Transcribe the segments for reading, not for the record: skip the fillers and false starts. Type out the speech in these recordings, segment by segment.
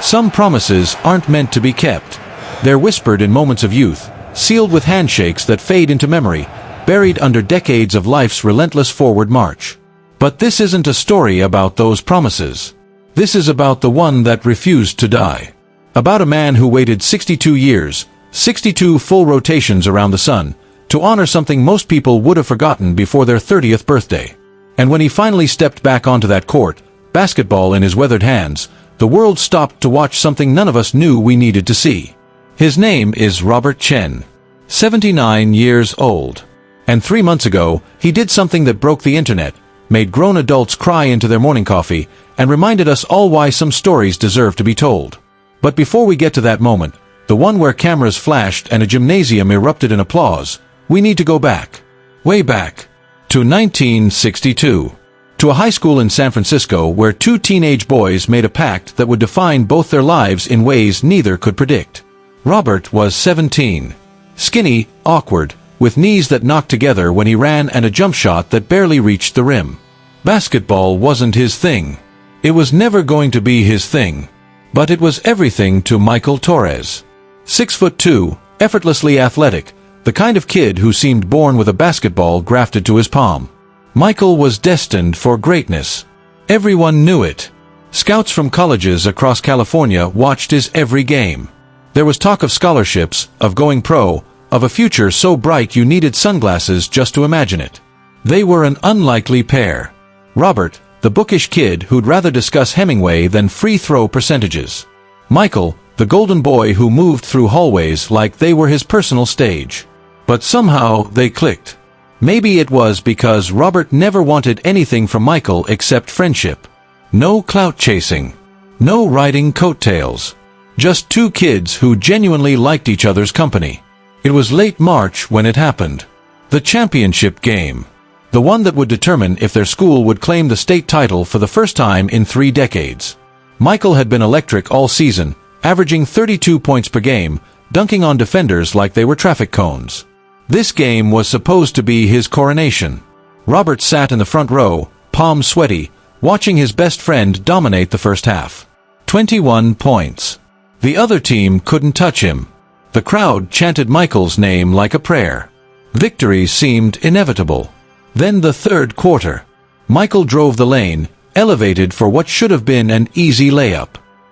Some promises aren't meant to be kept. They're whispered in moments of youth, sealed with handshakes that fade into memory, buried under decades of life's relentless forward march. But this isn't a story about those promises. This is about the one that refused to die. About a man who waited 62 years, 62 full rotations around the sun, to honor something most people would have forgotten before their 30th birthday. And when he finally stepped back onto that court, basketball in his weathered hands, the world stopped to watch something none of us knew we needed to see. His name is Robert Chen, 79 years old. And 3 months ago, he did something that broke the internet, made grown adults cry into their morning coffee, and reminded us all why some stories deserve to be told. But before we get to that moment, the one where cameras flashed and a gymnasium erupted in applause, we need to go back. Way back. To 1962. To a high school in San Francisco where two teenage boys made a pact that would define both their lives in ways neither could predict. Robert was 17. Skinny, awkward, with knees that knocked together when he ran and a jump shot that barely reached the rim. Basketball wasn't his thing. It was never going to be his thing. But it was everything to Michael Torres. 6'2", effortlessly athletic, the kind of kid who seemed born with a basketball grafted to his palm. Michael was destined for greatness. Everyone knew it. Scouts from colleges across California watched his every game. There was talk of scholarships, of going pro, of a future so bright you needed sunglasses just to imagine it. They were an unlikely pair. Robert, the bookish kid who'd rather discuss Hemingway than free throw percentages. Michael, the golden boy who moved through hallways like they were his personal stage. But somehow they clicked. Maybe it was because Robert never wanted anything from Michael except friendship. No clout chasing. No riding coattails. Just two kids who genuinely liked each other's company. It was late March when it happened. The championship game. The one that would determine if their school would claim the state title for the first time in 3 decades. Michael had been electric all season, averaging 32 points per game, dunking on defenders like they were traffic cones. This game was supposed to be his coronation. Robert sat in the front row, palms sweaty, watching his best friend dominate the first half. 21 points. The other team couldn't touch him. The crowd chanted Michael's name like a prayer. Victory seemed inevitable. Then the third quarter. Michael drove the lane, elevated for what should have been an easy layup.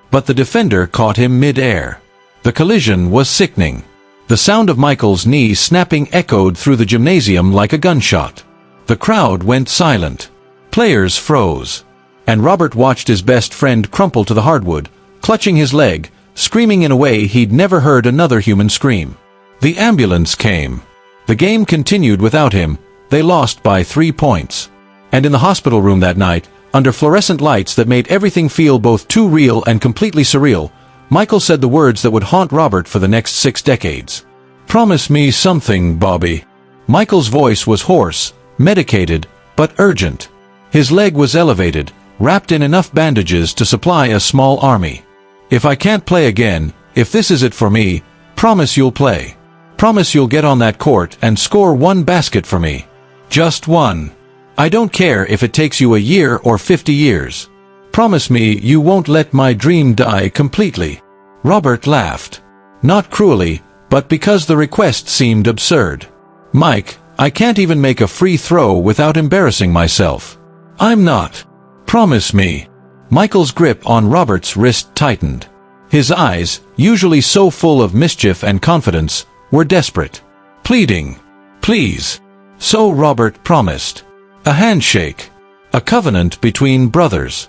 But the defender caught him mid-air. The collision was sickening. The sound of Michael's knee snapping echoed through the gymnasium like a gunshot. The crowd went silent. Players froze. And Robert watched his best friend crumple to the hardwood, clutching his leg, screaming in a way he'd never heard another human scream. The ambulance came. The game continued without him. They lost by 3 points. And in the hospital room that night, under fluorescent lights that made everything feel both too real and completely surreal, Michael said the words that would haunt Robert for the next 6 decades. "Promise me something, Bobby." Michael's voice was hoarse, medicated, but urgent. His leg was elevated, wrapped in enough bandages to supply a small army. "If I can't play again, if this is it for me, promise you'll play. Promise you'll get on that court and score 1 basket for me. Just 1. I don't care if it takes you a year or 50 years. Promise me you won't let my dream die completely." Robert laughed. Not cruelly, but because the request seemed absurd. "Mike, I can't even make a free throw without embarrassing myself. I'm not. Promise me." Michael's grip on Robert's wrist tightened. His eyes, usually so full of mischief and confidence, were desperate. Pleading. Please. So Robert promised. A handshake. A covenant between brothers.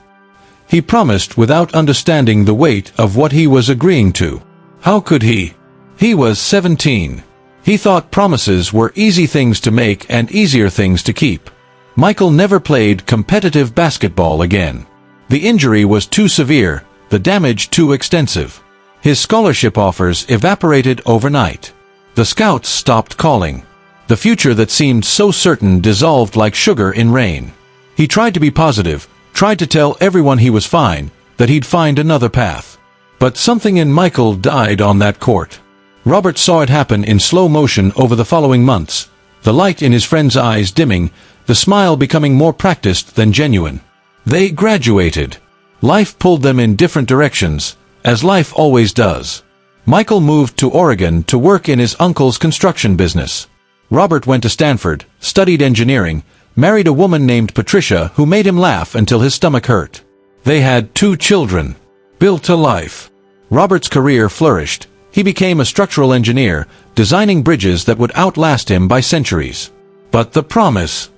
He promised without understanding the weight of what he was agreeing to. How could he? He was 17. He thought promises were easy things to make and easier things to keep. Michael never played competitive basketball again. The injury was too severe, the damage too extensive. His scholarship offers evaporated overnight. The scouts stopped calling. The future that seemed so certain dissolved like sugar in rain. He tried to be positive, tried to tell everyone he was fine, that he'd find another path. But something in Michael died on that court. Robert saw it happen in slow motion over the following months, the light in his friend's eyes dimming, the smile becoming more practiced than genuine. They graduated. Life pulled them in different directions, as life always does. Michael moved to Oregon to work in his uncle's construction business. Robert went to Stanford, studied engineering, married a woman named Patricia who made him laugh until his stomach hurt. They had 2 children. Built a life. Robert's career flourished. He became a structural engineer, designing bridges that would outlast him by centuries. But the promise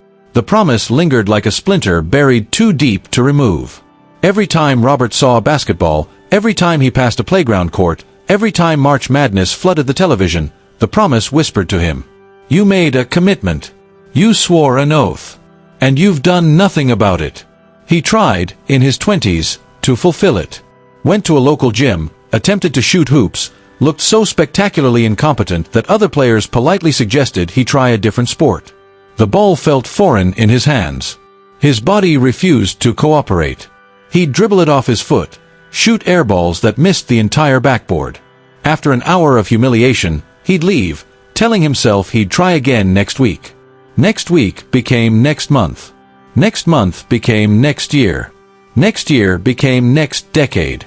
lingered like a splinter buried too deep to remove. Every time Robert saw a basketball, every time he passed a playground court, every time March Madness flooded the television, the promise whispered to him, "You made a commitment. You swore an oath. And you've done nothing about it." He tried, in his 20s, to fulfill it. Went to a local gym, attempted to shoot hoops, looked so spectacularly incompetent that other players politely suggested he try a different sport. The ball felt foreign in his hands. His body refused to cooperate. He'd dribble it off his foot, shoot air balls that missed the entire backboard. After an hour of humiliation, he'd leave, telling himself he'd try again next week. Next week became next month. Next month became next year. Next year became next decade.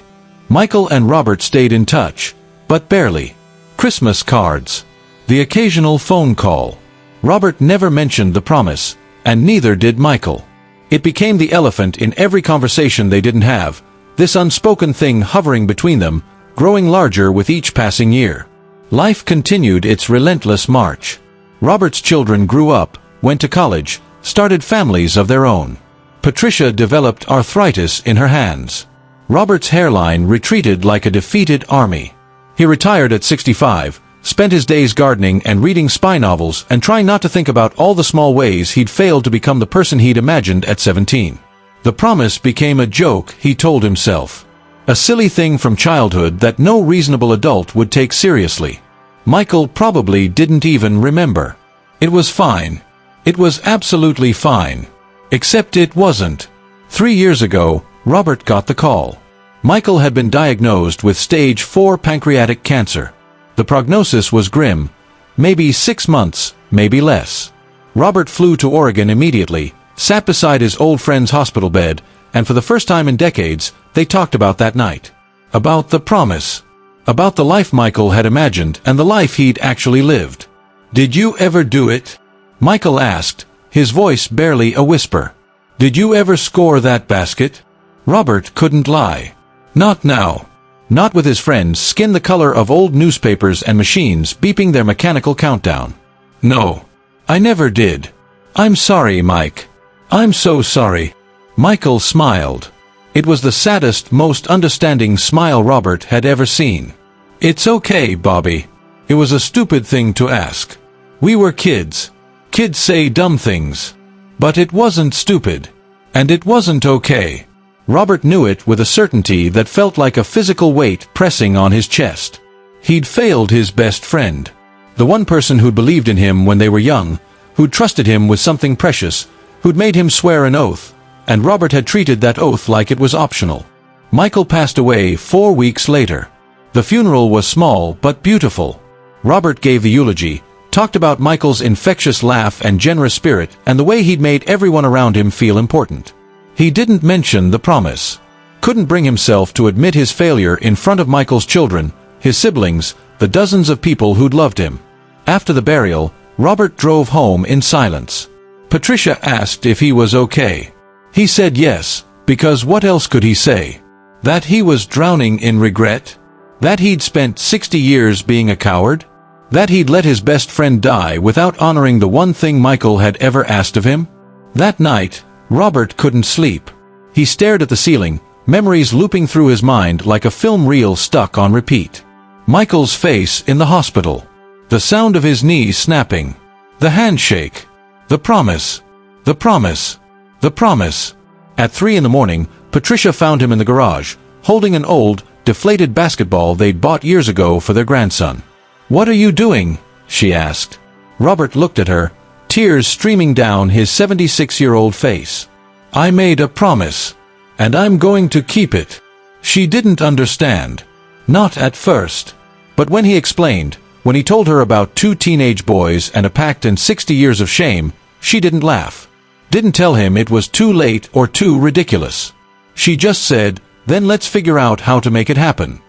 Michael and Robert stayed in touch, but barely. Christmas cards. The occasional phone call. Robert never mentioned the promise, and neither did Michael. It became the elephant in every conversation they didn't have, this unspoken thing hovering between them, growing larger with each passing year. Life continued its relentless march. Robert's children grew up, went to college, started families of their own. Patricia developed arthritis in her hands. Robert's hairline retreated like a defeated army. He retired at 65, spent his days gardening and reading spy novels and trying not to think about all the small ways he'd failed to become the person he'd imagined at 17. The promise became a joke he told himself. A silly thing from childhood that no reasonable adult would take seriously. Michael probably didn't even remember. It was fine. It was absolutely fine. Except it wasn't. 3 years ago, Robert got the call. Michael had been diagnosed with stage 4 pancreatic cancer. The prognosis was grim. Maybe 6 months, maybe less. Robert flew to Oregon immediately, sat beside his old friend's hospital bed, and for the first time in decades, they talked about that night. About the promise. About the life Michael had imagined and the life he'd actually lived. "Did you ever do it?" Michael asked, his voice barely a whisper. "Did you ever score that basket?" Robert couldn't lie. Not now. Not with his friends, skin the color of old newspapers and machines beeping their mechanical countdown. "No. I never did. I'm sorry, Mike. I'm so sorry." Michael smiled. It was the saddest, most understanding smile Robert had ever seen. "It's okay, Bobby. It was a stupid thing to ask. We were kids. Kids say dumb things. But it wasn't stupid. And it wasn't okay." Robert knew it with a certainty that felt like a physical weight pressing on his chest. He'd failed his best friend. The one person who'd believed in him when they were young, who'd trusted him with something precious, who'd made him swear an oath, and Robert had treated that oath like it was optional. Michael passed away 4 weeks later. The funeral was small but beautiful. Robert gave the eulogy, talked about Michael's infectious laugh and generous spirit and the way he'd made everyone around him feel important. He didn't mention the promise. Couldn't bring himself to admit his failure in front of Michael's children, his siblings, the dozens of people who'd loved him. After the burial, Robert drove home in silence. Patricia asked if he was okay. He said yes, because what else could he say? That he was drowning in regret? That he'd spent 60 years being a coward? That he'd let his best friend die without honoring the one thing Michael had ever asked of him? That night, Robert couldn't sleep. He stared at the ceiling, memories looping through his mind like a film reel stuck on repeat. Michael's face in the hospital. The sound of his knees snapping. The handshake. The promise. The promise. The promise. At 3 in the morning, Patricia found him in the garage, holding an old, deflated basketball they'd bought years ago for their grandson. "What are you doing?" she asked. Robert looked at her, tears streaming down his 76-year-old face. "I made a promise. And I'm going to keep it." She didn't understand. Not at first. But when he explained, when he told her about 2 teenage boys and a pact and 60 years of shame, she didn't laugh. Didn't tell him it was too late or too ridiculous. She just said, "Then let's figure out how to make it happen."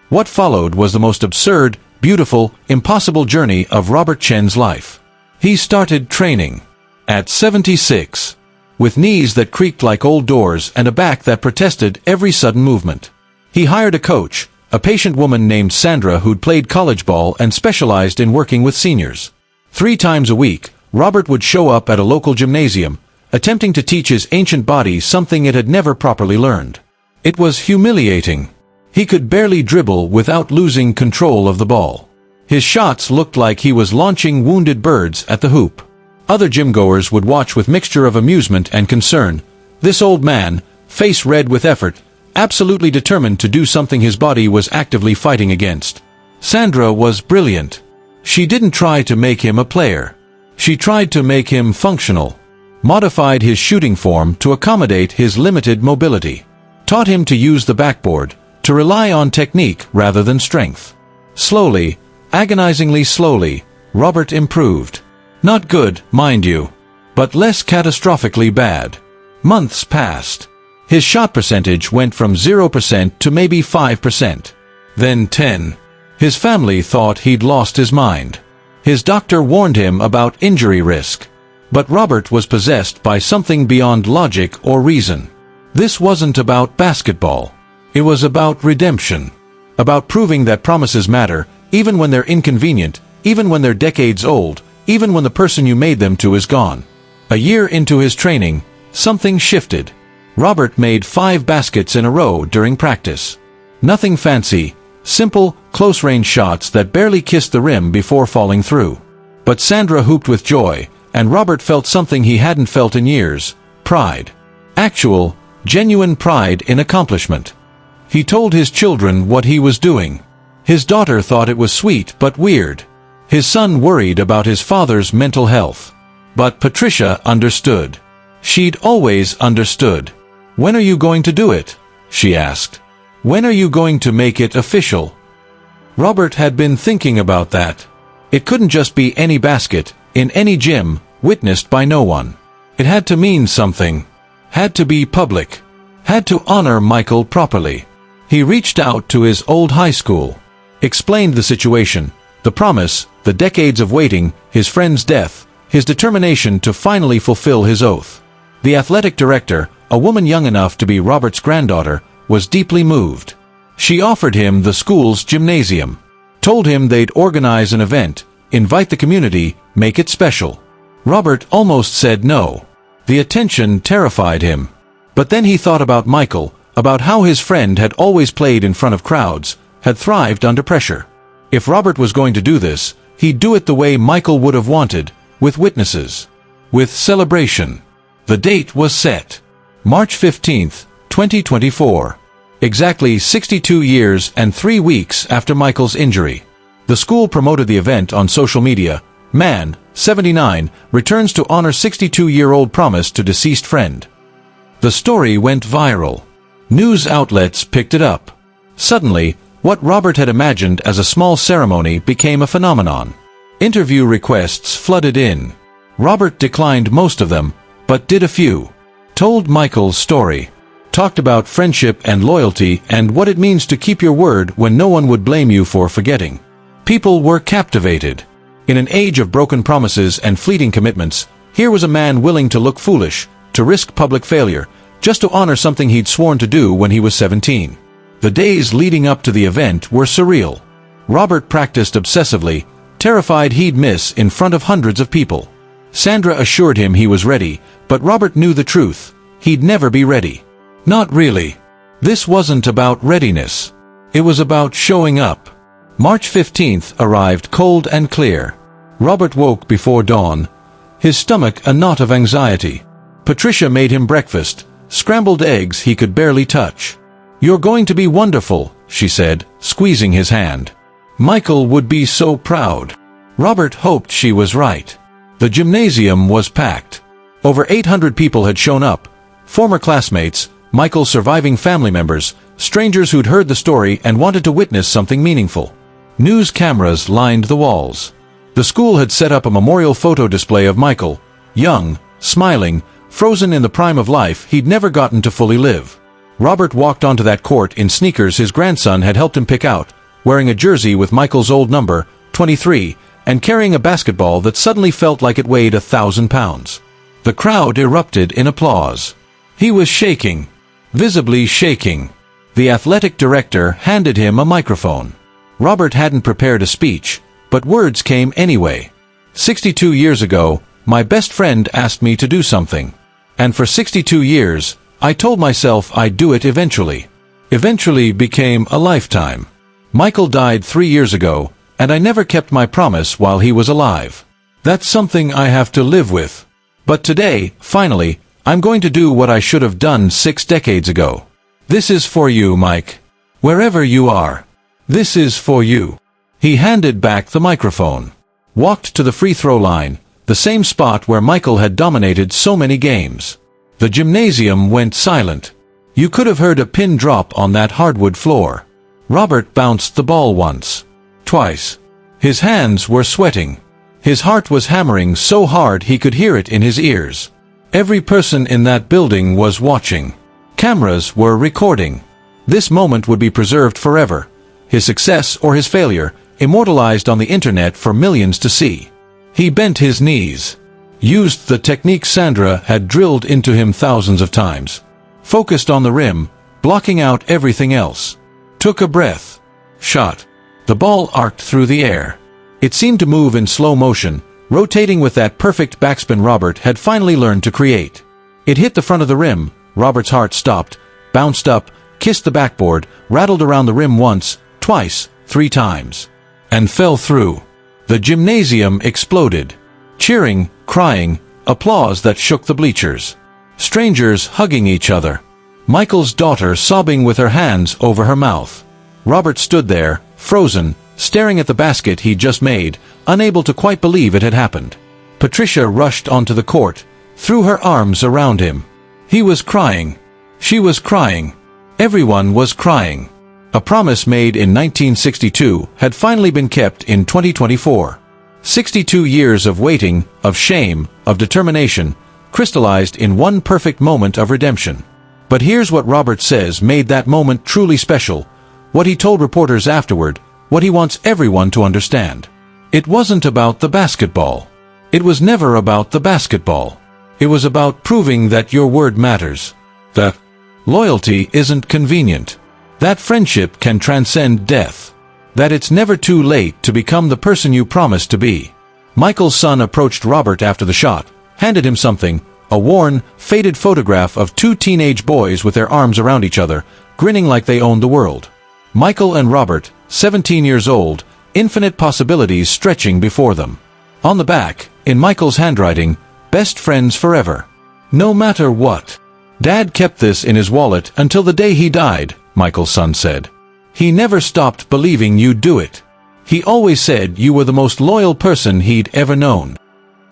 What followed was the most absurd, beautiful, impossible journey of Robert Chen's life. He started training at 76, with knees that creaked like old doors and a back that protested every sudden movement. He hired a coach, a patient woman named Sandra who'd played college ball and specialized in working with seniors. 3 times a week, Robert would show up at a local gymnasium, attempting to teach his ancient body something it had never properly learned. It was humiliating. He could barely dribble without losing control of the ball. His shots looked like he was launching wounded birds at the hoop. Other gym-goers would watch with mixture of amusement and concern. This old man, face red with effort, absolutely determined to do something his body was actively fighting against. Sandra was brilliant. She didn't try to make him a player. She tried to make him functional. Modified his shooting form to accommodate his limited mobility. Taught him to use the backboard, to rely on technique rather than strength. Slowly, agonizingly slowly, Robert improved. Not good, mind you, but less catastrophically bad. Months passed. His shot percentage went from 0% to maybe 5%. Then 10. His family thought he'd lost his mind. His doctor warned him about injury risk. But Robert was possessed by something beyond logic or reason. This wasn't about basketball. It was about redemption. About proving that promises matter, even when they're inconvenient, even when they're decades old, even when the person you made them to is gone. A year into his training, something shifted. Robert made 5 baskets in a row during practice. Nothing fancy, simple, close-range shots that barely kissed the rim before falling through. But Sandra hooped with joy, and Robert felt something he hadn't felt in years: pride. Actual, genuine pride in accomplishment. He told his children what he was doing. His daughter thought it was sweet but weird. His son worried about his father's mental health. But Patricia understood. She'd always understood. "When are you going to do it?" she asked. "When are you going to make it official?" Robert had been thinking about that. It couldn't just be any basket, in any gym, witnessed by no one. It had to mean something. Had to be public. Had to honor Michael properly. He reached out to his old high school. Explained the situation, the promise, the decades of waiting, his friend's death, his determination to finally fulfill his oath. The athletic director, a woman young enough to be Robert's granddaughter, was deeply moved. She offered him the school's gymnasium. Told him they'd organize an event, invite the community, make it special. Robert almost said no. The attention terrified him. But then he thought about Michael, about how his friend had always played in front of crowds, had thrived under pressure. If Robert was going to do this, he'd do it the way Michael would have wanted, with witnesses. With celebration. The date was set. March 15th, 2024. Exactly 62 years and 3 weeks after Michael's injury. The school promoted the event on social media. Man, 79, returns to honor 62-year-old promise to deceased friend. The story went viral. News outlets picked it up. Suddenly, what Robert had imagined as a small ceremony became a phenomenon. Interview requests flooded in. Robert declined most of them, but did a few. Told Michael's story. Talked about friendship and loyalty and what it means to keep your word when no one would blame you for forgetting. People were captivated. In an age of broken promises and fleeting commitments, here was a man willing to look foolish, to risk public failure, just to honor something he'd sworn to do when he was 17. The days leading up to the event were surreal. Robert practiced obsessively, terrified he'd miss in front of hundreds of people. Sandra assured him he was ready, but Robert knew the truth. He'd never be ready. Not really. This wasn't about readiness. It was about showing up. March 15th arrived cold and clear. Robert woke before dawn, his stomach a knot of anxiety. Patricia made him breakfast, scrambled eggs he could barely touch. "You're going to be wonderful," she said, squeezing his hand. Michael would be so proud. Robert hoped she was right. The gymnasium was packed. Over 800 people had shown up. Former classmates, Michael's surviving family members, strangers who'd heard the story and wanted to witness something meaningful. News cameras lined the walls. The school had set up a memorial photo display of Michael, young, smiling, frozen in the prime of life he'd never gotten to fully live. Robert walked onto that court in sneakers his grandson had helped him pick out, wearing a jersey with Michael's old number, 23, and carrying a basketball that suddenly felt like it weighed 1,000 pounds. The crowd erupted in applause. He was shaking, visibly shaking. The athletic director handed him a microphone. Robert hadn't prepared a speech, but words came anyway. 62 years ago, my best friend asked me to do something. And for 62 years, I told myself I'd do it eventually. Eventually became a lifetime. Michael died 3 years ago, and I never kept my promise while he was alive. That's something I have to live with. But today, finally, I'm going to do what I should have done 6 decades ago. This is for you, Mike. Wherever you are. This is for you. He handed back the microphone. Walked to the free throw line, the same spot where Michael had dominated so many games. The gymnasium went silent. You could have heard a pin drop on that hardwood floor. Robert bounced the ball once. Twice. His hands were sweating. His heart was hammering so hard he could hear it in his ears. Every person in that building was watching. Cameras were recording. This moment would be preserved forever. His success or his failure, immortalized on the internet for millions to see. He bent his knees. Used the technique Sandra had drilled into him thousands of times. Focused on the rim, blocking out everything else. Took a breath. Shot. The ball arced through the air. It seemed to move in slow motion, rotating with that perfect backspin Robert had finally learned to create. It hit the front of the rim. Robert's heart stopped, bounced up, kissed the backboard, rattled around the rim once, twice, 3 times. And fell through. The gymnasium exploded. Cheering, crying, applause that shook the bleachers. Strangers hugging each other. Michael's daughter sobbing with her hands over her mouth. Robert stood there, frozen, staring at the basket he'd just made, unable to quite believe it had happened. Patricia rushed onto the court, threw her arms around him. He was crying. She was crying. Everyone was crying. A promise made in 1962 had finally been kept in 2024. 62 years of waiting, of shame, of determination, crystallized in one perfect moment of redemption. But here's what Robert says made that moment truly special, what he told reporters afterward, what he wants everyone to understand. It wasn't about the basketball. It was never about the basketball. It was about proving that your word matters. That loyalty isn't convenient. That friendship can transcend death. That it's never too late to become the person you promised to be. Michael's son approached Robert after the shot, handed him something, a worn, faded photograph of 2 teenage boys with their arms around each other, grinning like they owned the world. Michael and Robert, 17 years old, infinite possibilities stretching before them. On the back, in Michael's handwriting, best friends forever. No matter what. Dad kept this in his wallet until the day he died, Michael's son said. He never stopped believing you'd do it. He always said you were the most loyal person he'd ever known.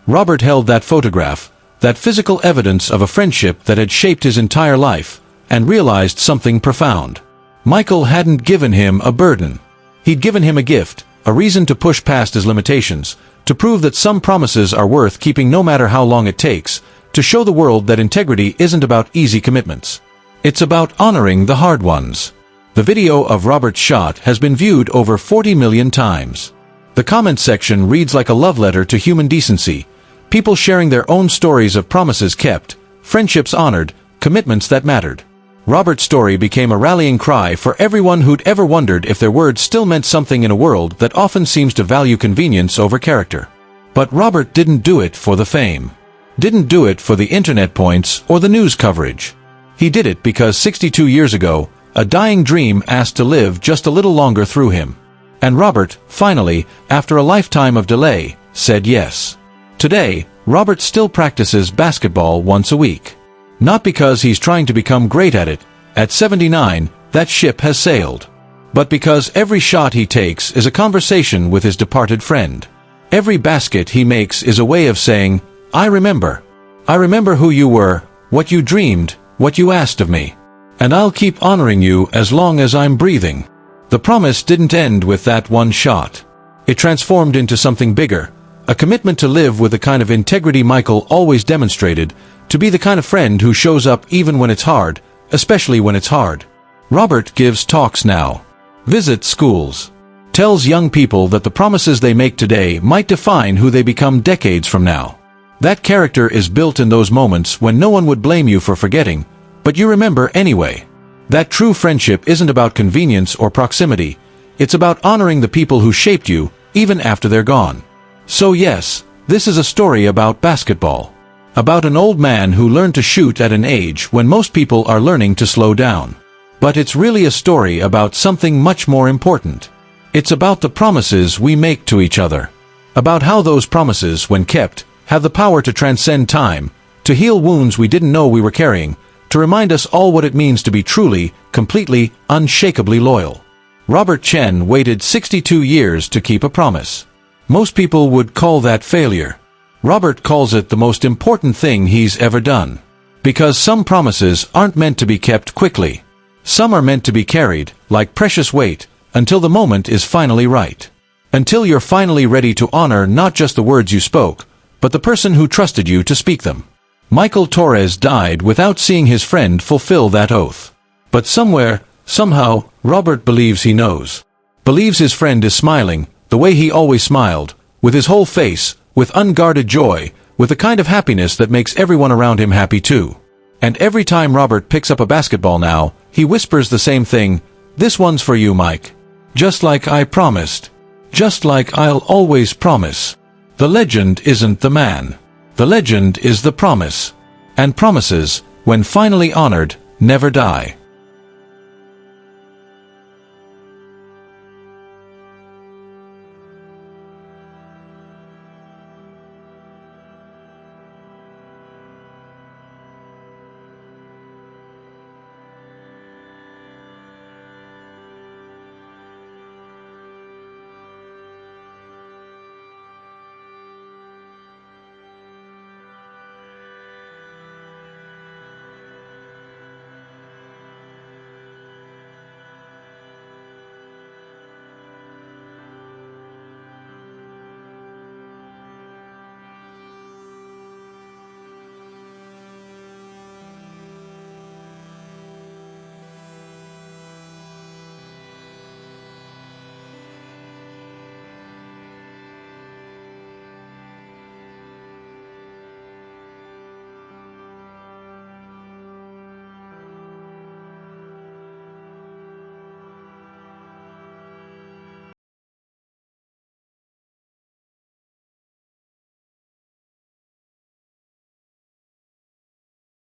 Robert held that photograph, that physical evidence of a friendship that had shaped his entire life, and realized something profound. Michael hadn't given him a burden. He'd given him a gift, a reason to push past his limitations, to prove that some promises are worth keeping no matter how long it takes, to show the world that integrity isn't about easy commitments. It's about honoring the hard ones. The video of Robert's shot has been viewed over 40 million times. The comment section reads like a love letter to human decency, people sharing their own stories of promises kept, friendships honored, commitments that mattered. Robert's story became a rallying cry for everyone who'd ever wondered if their words still meant something in a world that often seems to value convenience over character. But Robert didn't do it for the fame. Didn't do it for the internet points or the news coverage. He did it because 62 years ago, a dying dream asked to live just a little longer through him. And Robert, finally, after a lifetime of delay, said yes. Today, Robert still practices basketball once a week. Not because he's trying to become great at it. At 79, that ship has sailed. But because every shot he takes is a conversation with his departed friend. Every basket he makes is a way of saying, I remember. I remember who you were, what you dreamed, what you asked of me. And I'll keep honoring you as long as I'm breathing. The promise didn't end with that one shot. It transformed into something bigger, a commitment to live with the kind of integrity Michael always demonstrated, to be the kind of friend who shows up even when it's hard, especially when it's hard. Robert gives talks now. Visits schools. tells young people that the promises they make today might define who they become decades from now. That character is built in those moments when no one would blame you for forgetting, but you remember anyway. That true friendship isn't about convenience or proximity, it's about honoring the people who shaped you, even after they're gone. So yes, this is a story about basketball. About an old man who learned to shoot at an age when most people are learning to slow down. But it's really a story about something much more important. It's about the promises we make to each other. About how those promises, when kept, have the power to transcend time, to heal wounds we didn't know we were carrying, to remind us all what it means to be truly, completely, unshakably loyal. Robert Chen waited 62 years to keep a promise. Most people would call that failure. Robert calls it the most important thing he's ever done. Because some promises aren't meant to be kept quickly. Some are meant to be carried, like precious weight, until the moment is finally right. Until you're finally ready to honor not just the words you spoke, but the person who trusted you to speak them. Michael Torres died without seeing his friend fulfill that oath. But somewhere, somehow, Robert believes he knows. Believes his friend is smiling, the way he always smiled, with his whole face, with unguarded joy, with the kind of happiness that makes everyone around him happy too. And every time Robert picks up a basketball now, he whispers the same thing, "This one's for you, Mike. Just like I promised. Just like I'll always promise." The legend isn't the man. The legend is the promise. And promises, when finally honored, never die.